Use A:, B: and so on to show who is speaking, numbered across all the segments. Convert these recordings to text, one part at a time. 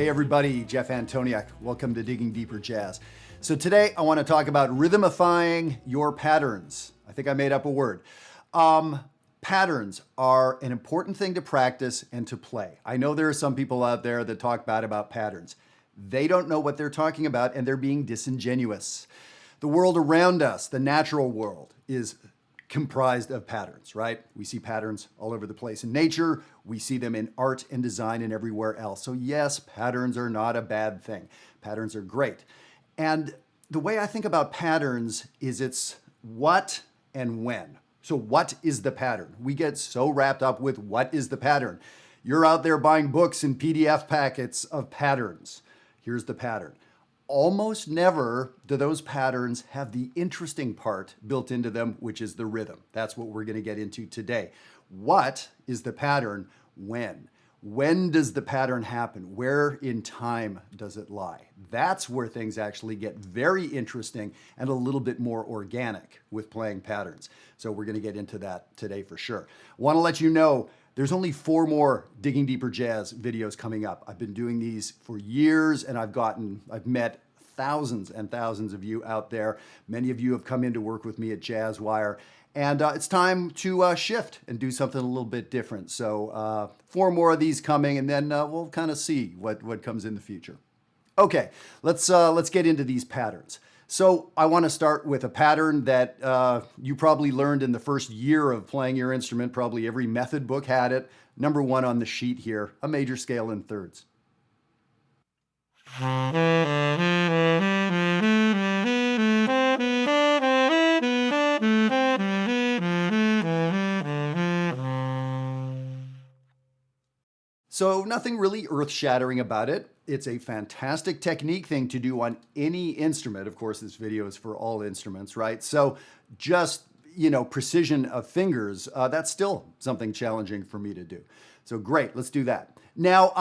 A: Hey everybody, Jeff Antoniuk. Welcome to Digging Deeper Jazz. So today I want to talk about rhythmifying your patterns. I think I made up a word. Patterns are an important thing to practice and to play. I know there are some people out there that talk bad about patterns. They don't know what they're talking about and they're being disingenuous. The world around us, the natural world, is comprised of patterns, right? We see patterns all over the place in nature. We see them in art and design and everywhere else. So yes, patterns are not a bad thing. Patterns are great. And the way I think about patterns is it's what and when. So what is the pattern? We get so wrapped up with what is the pattern. You're out there buying books and PDF packets of patterns. Here's the pattern. Almost never do those patterns have the interesting part built into them, which is the rhythm. That's what we're going to get into today. What is the pattern? When? When does the pattern happen? Where in time does it lie? That's where things actually get very interesting and a little bit more organic with playing patterns. So we're going to get into that today for sure. I want to let you know there's only 4 more Digging Deeper Jazz videos coming up. I've been doing these for years and I've met thousands and thousands of you out there. Many of you have come in to work with me at Jazzwire. And it's time to shift and do something a little bit different. So 4 more of these coming, and then we'll kind of see what comes in the future. Okay, let's get into these patterns. So I want to start with a pattern that you probably learned in the first year of playing your instrument. Probably every method book had it. Number 1 on the sheet here, a major scale in thirds. So nothing really earth-shattering about it. It's a fantastic technique thing to do on any instrument. Of course, this video is for all instruments, right? So just, precision of fingers, that's still something challenging for me to do. So great, let's do that. Now,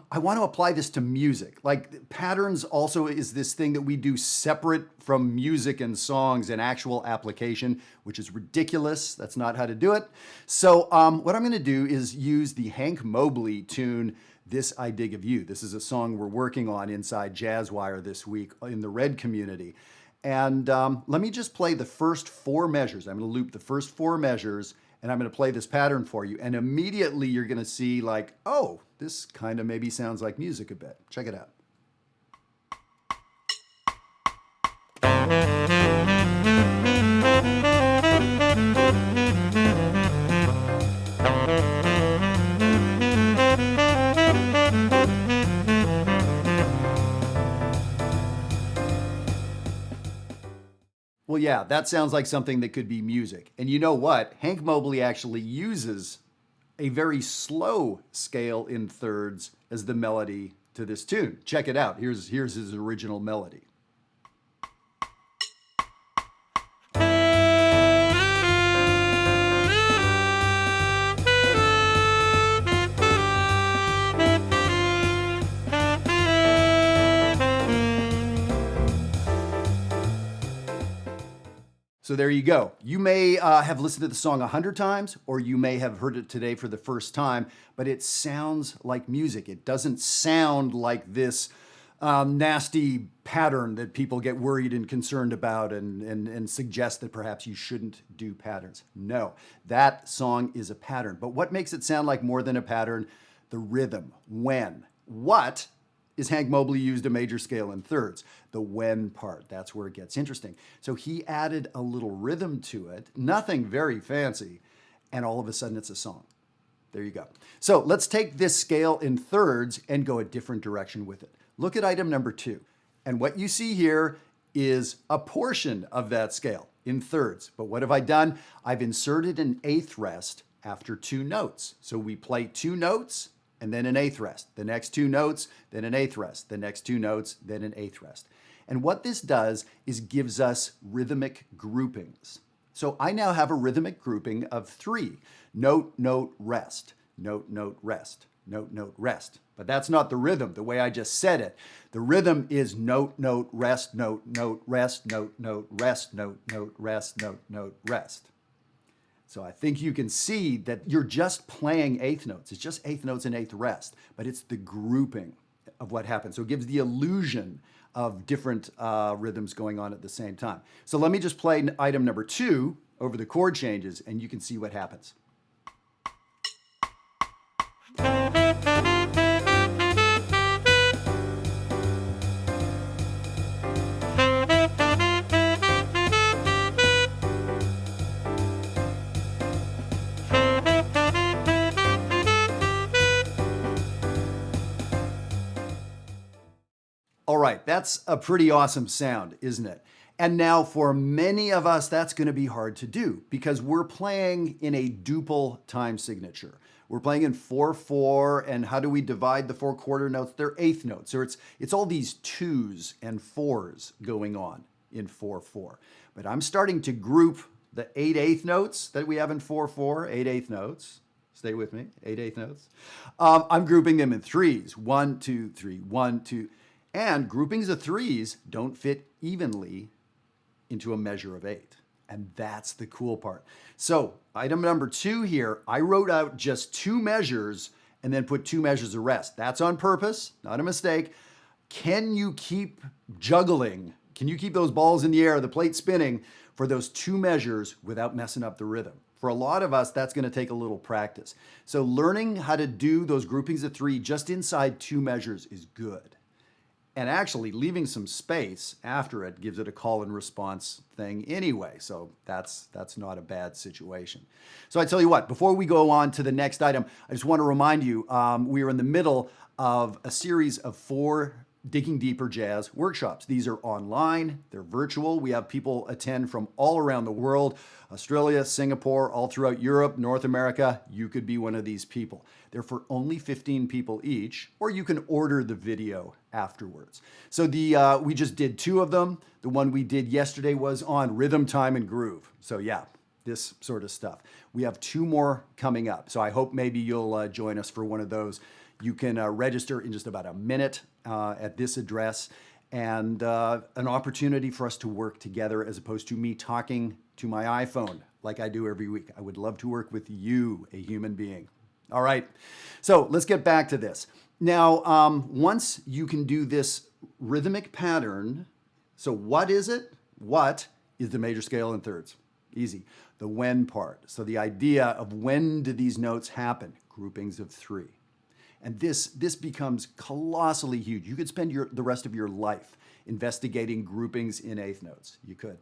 A: I want to apply this to music. Like patterns also is this thing that we do separate from music and songs and actual application, which is ridiculous. That's not how to do it. So what I'm going to do is use the Hank Mobley tune, This I Dig of You. This is a song we're working on inside Jazzwire this week in the Red community. And let me just play the first 4 measures. I'm going to loop the first 4 measures and I'm going to play this pattern for you. And immediately you're going to see like, oh, this kind of maybe sounds like music a bit. Check it out. Well, yeah, that sounds like something that could be music. And you know what? Hank Mobley actually uses a very slow scale in thirds as the melody to this tune. Check it out. Here's his original melody. So there you go. You may have listened to the song 100 times, or you may have heard it today for the first time, but it sounds like music. It doesn't sound like this nasty pattern that people get worried and concerned about and suggest that perhaps you shouldn't do patterns. No, that song is a pattern. But what makes it sound like more than a pattern? The rhythm. When. What is Hank Mobley used a major scale in thirds? The when part, that's where it gets interesting. So he added a little rhythm to it, nothing very fancy, and all of a sudden it's a song. There you go. So let's take this scale in thirds and go a different direction with it. Look at item number 2. And what you see here is a portion of that scale in thirds. But what have I done? I've inserted an 8th rest after 2 notes. So we play 2 notes, and then an 8th rest. The next 2 notes, then an 8th rest. The next 2 notes, then an 8th rest. And what this does is gives us rhythmic groupings. So I now have a rhythmic grouping of 3. Note, note, rest. Note, note, rest. Note, note, rest. But that's not the rhythm, the way I just said it. The rhythm is note, note, rest, note, note, rest, note, note, rest, note, note, rest, note, note, rest. So I think you can see that you're just playing 8th notes. It's just 8th notes and 8th rest, but it's the grouping of what happens. So it gives the illusion of different rhythms going on at the same time. So let me just play item number 2 over the chord changes, and you can see what happens. All right, that's a pretty awesome sound, isn't it? And now for many of us, that's going to be hard to do because we're playing in a duple time signature. We're playing in 4/4, and how do we divide the 4 quarter notes? They're eighth notes, or it's all these 2s and 4s going on in 4/4. But I'm starting to group the 8 eighth notes that we have in 4/4, 8 eighth notes. Stay with me, 8 eighth notes. I'm grouping them in 3s, 1, 2, 3, 1, 2. And groupings of 3s don't fit evenly into a measure of 8. And that's the cool part. So item number 2 here, I wrote out just 2 measures and then put 2 measures of rest. That's on purpose, not a mistake. Can you keep juggling? Can you keep those balls in the air, the plate spinning for those 2 measures without messing up the rhythm? For a lot of us, that's going to take a little practice. So learning how to do those groupings of 3 just inside 2 measures is good. And actually leaving some space after it gives it a call and response thing anyway. So that's not a bad situation. So I tell you what, before we go on to the next item, I just want to remind you, we are in the middle of a series of 4 Digging Deeper Jazz workshops. These are online, they're virtual. We have people attend from all around the world, Australia, Singapore, all throughout Europe, North America. You could be one of these people. They're for only 15 people each, or you can order the video afterwards. So we just did 2 of them. The one we did yesterday was on rhythm, time, and groove. So yeah, this sort of stuff. We have 2 more coming up. So I hope maybe you'll join us for one of those. You can register in just about a minute at this address, and an opportunity for us to work together as opposed to me talking to my iPhone like I do every week. I would love to work with you, a human being. All right, so let's get back to this. Now, once you can do this rhythmic pattern, so what is it? What is the major scale in thirds? Easy. The when part. So the idea of when do these notes happen? Groupings of 3. And this becomes colossally huge. You could spend the rest of your life investigating groupings in eighth notes. You could.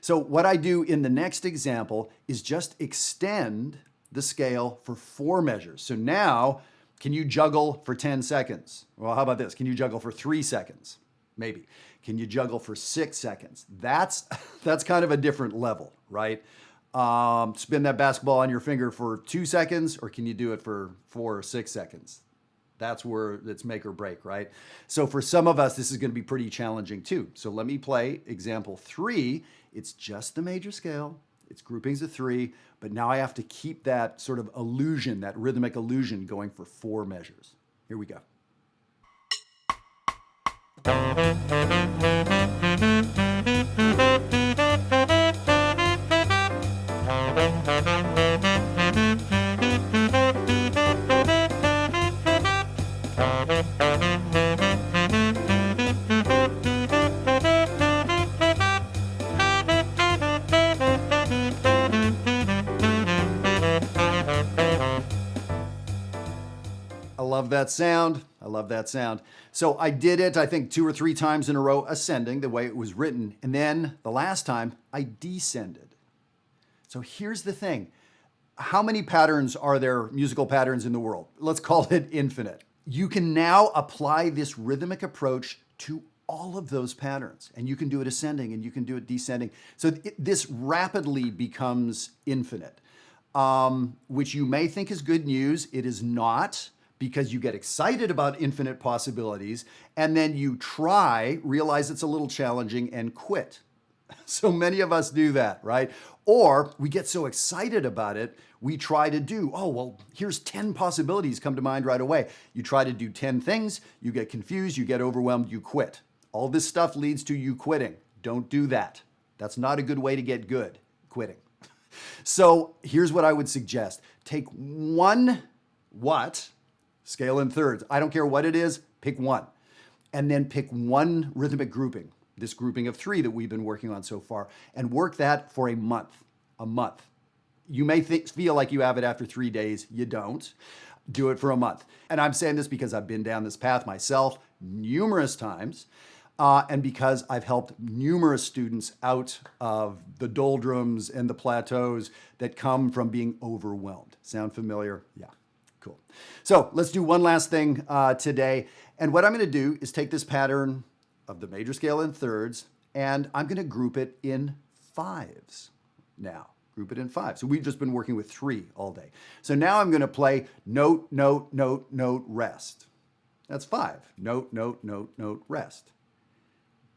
A: So what I do in the next example is just extend the scale for 4 measures. So now, can you juggle for 10 seconds? Well, how about this? Can you juggle for 3 seconds? Maybe. Can you juggle for 6 seconds? That's kind of a different level, right? Spin that basketball on your finger for 2 seconds, or can you do it for 4 or 6 seconds? That's where it's make or break, right? So for some of us, this is going to be pretty challenging too. So let me play example 3. It's just the major scale. It's groupings of 3, but now I have to keep that sort of illusion, that rhythmic illusion going for 4 measures. Here we go. I love that sound. I love that sound. So I did it, I think, 2 or 3 times in a row, ascending the way it was written. And then the last time I descended. So here's the thing. How many patterns are there, musical patterns in the world? Let's call it infinite. You can now apply this rhythmic approach to all of those patterns. And you can do it ascending and you can do it descending. So this rapidly becomes infinite, which you may think is good news. It is not, because you get excited about infinite possibilities and then you try, realize it's a little challenging, and quit. So many of us do that, right? Or we get so excited about it, we try to do, oh, well, here's 10 possibilities come to mind right away. You try to do 10 things, you get confused, you get overwhelmed, you quit. All this stuff leads to you quitting. Don't do that. That's not a good way to get good, quitting. So here's what I would suggest. Take one scale in thirds. I don't care what it is, pick one. and then pick one rhythmic grouping, this grouping of 3 that we've been working on so far, and work that for a month. A month. You may feel like you have it after 3 days. You don't. Do it for a month. And I'm saying this because I've been down this path myself numerous times, and because I've helped numerous students out of the doldrums and the plateaus that come from being overwhelmed. Sound familiar? Yeah, cool. So let's do one last thing today. And what I'm going to do is take this pattern of the major scale in thirds, and I'm going to group it in 5s now. Group it in 5. So we've just been working with 3 all day. So now I'm going to play note, note, note, note, rest. That's 5. Note, note, note, note, rest.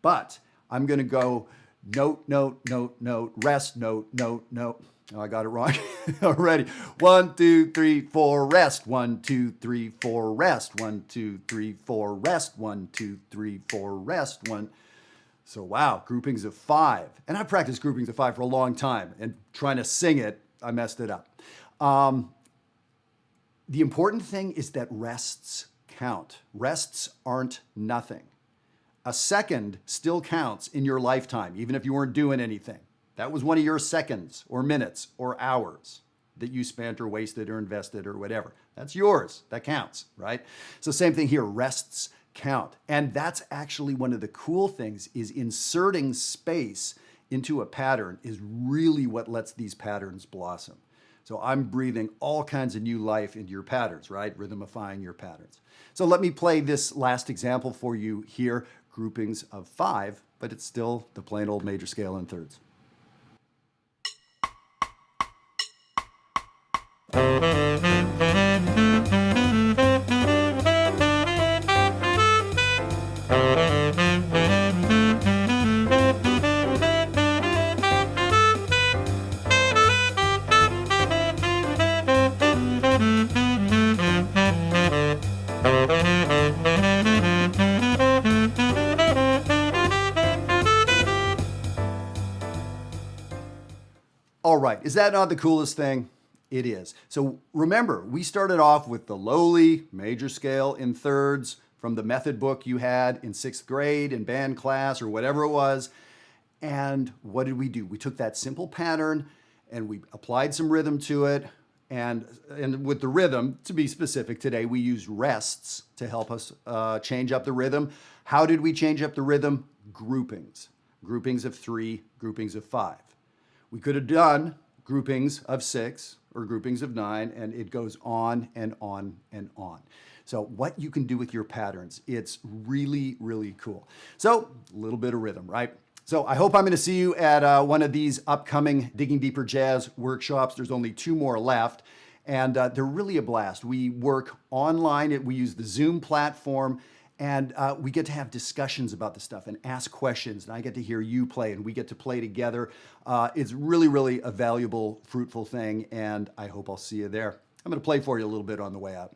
A: But I'm going to go note, note, note, note, rest, note, note, note. Oh, I got it wrong already. 1, 2, 3, 4, rest. 1, 2, 3, 4, rest. 1, 2, 3, 4, rest. 1, 2, 3, 4, rest. 1. So wow, groupings of 5. And I practiced groupings of 5 for a long time, and trying to sing it, I messed it up. The important thing is that rests count. Rests aren't nothing. A second still counts in your lifetime, even if you weren't doing anything. That was one of your seconds or minutes or hours that you spent or wasted or invested or whatever. That's yours. That counts, right? So same thing here, rests count. And that's actually one of the cool things, is inserting space into a pattern is really what lets these patterns blossom. So I'm breathing all kinds of new life into your patterns, right? Rhythmifying your patterns. So let me play this last example for you here, groupings of 5, but it's still the plain old major scale in thirds. All right, is that not the coolest thing? It is. So remember, we started off with the lowly major scale in thirds from the method book you had in 6th grade in band class or whatever it was. And what did we do? We took that simple pattern and we applied some rhythm to it. And with the rhythm, to be specific today, we used rests to help us change up the rhythm. How did we change up the rhythm? Groupings. Groupings of 3, groupings of 5. We could have done groupings of 6 or groupings of 9, and it goes on and on and on. So what you can do with your patterns, it's really, really cool. So a little bit of rhythm, right? So I hope I'm going to see you at one of these upcoming Digging Deeper Jazz workshops. There's only 2 more left, and they're really a blast. We work online. We use the Zoom platform, and we get to have discussions about the stuff and ask questions, and I get to hear you play, and we get to play together. It's really, really a valuable, fruitful thing, and I hope I'll see you there. I'm going to play for you a little bit on the way out.